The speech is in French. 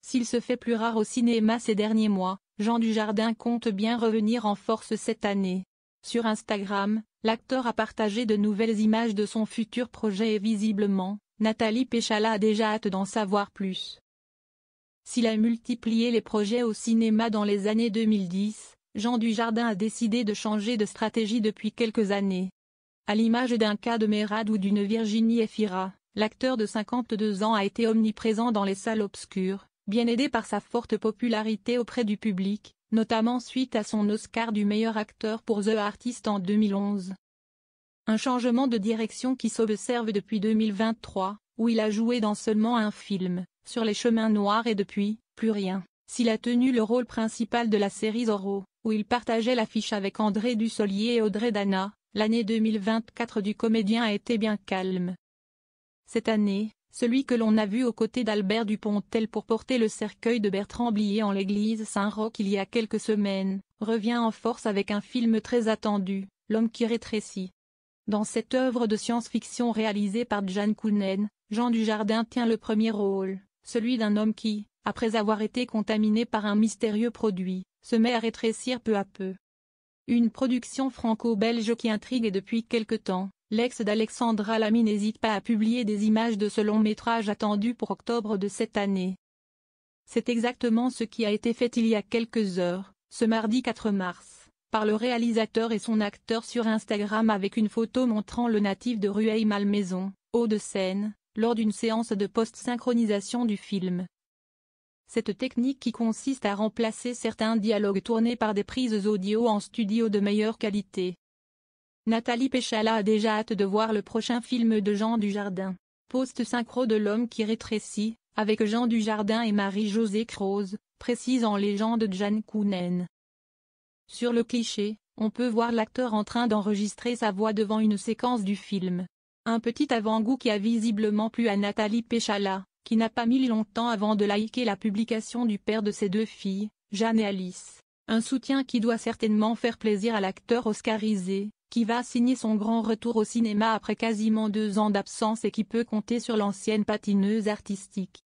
S'il se fait plus rare au cinéma ces derniers mois, Jean Dujardin compte bien revenir en force cette année. Sur Instagram, l'acteur a partagé de nouvelles images de son futur projet et visiblement, Nathalie Péchala a déjà hâte d'en savoir plus. S'il a multiplié les projets au cinéma dans les années 2010, Jean Dujardin a décidé de changer de stratégie depuis quelques années. À l'image d'un cas de Mérad ou d'une Virginie Efira, l'acteur de 52 ans a été omniprésent dans les salles obscures, bien aidé par sa forte popularité auprès du public, notamment suite à son Oscar du meilleur acteur pour The Artist en 2011. Un changement de direction qui s'observe depuis 2023, où il a joué dans seulement un film, Sur les chemins noirs et depuis, plus rien. S'il a tenu le rôle principal de la série Zorro, où il partageait l'affiche avec André Dussolier et Audrey Dana, l'année 2024 du comédien a été bien calme. Cette année, celui que l'on a vu aux côtés d'Albert Dupontel pour porter le cercueil de Bertrand Blier en l'église Saint-Roch il y a quelques semaines, revient en force avec un film très attendu, L'homme qui rétrécit. Dans cette œuvre de science-fiction réalisée par Jane Kounen, Jean Dujardin tient le premier rôle, celui d'un homme qui, après avoir été contaminé par un mystérieux produit, se met à rétrécir peu à peu. Une production franco-belge qui intrigue et depuis quelque temps, l'ex d'Alexandra Lamy n'hésite pas à publier des images de ce long-métrage attendu pour octobre de cette année. C'est exactement ce qui a été fait il y a quelques heures, ce mardi 4 mars, par le réalisateur et son acteur sur Instagram avec une photo montrant le natif de Rueil-Malmaison, Hauts-de-Seine, lors d'une séance de post-synchronisation du film. Cette technique qui consiste à remplacer certains dialogues tournés par des prises audio en studio de meilleure qualité. Nathalie Péchala a déjà hâte de voir le prochain film de Jean Dujardin. Post-synchro de L'homme qui rétrécit, avec Jean Dujardin et Marie-Josée Croze, précise en légende Jane Kounen. Sur le cliché, on peut voir l'acteur en train d'enregistrer sa voix devant une séquence du film. Un petit avant-goût qui a visiblement plu à Nathalie Péchala, qui n'a pas mis longtemps avant de liker la publication du père de ses deux filles, Jeanne et Alice. Un soutien qui doit certainement faire plaisir à l'acteur oscarisé, qui va signer son grand retour au cinéma après quasiment 2 ans d'absence et qui peut compter sur l'ancienne patineuse artistique.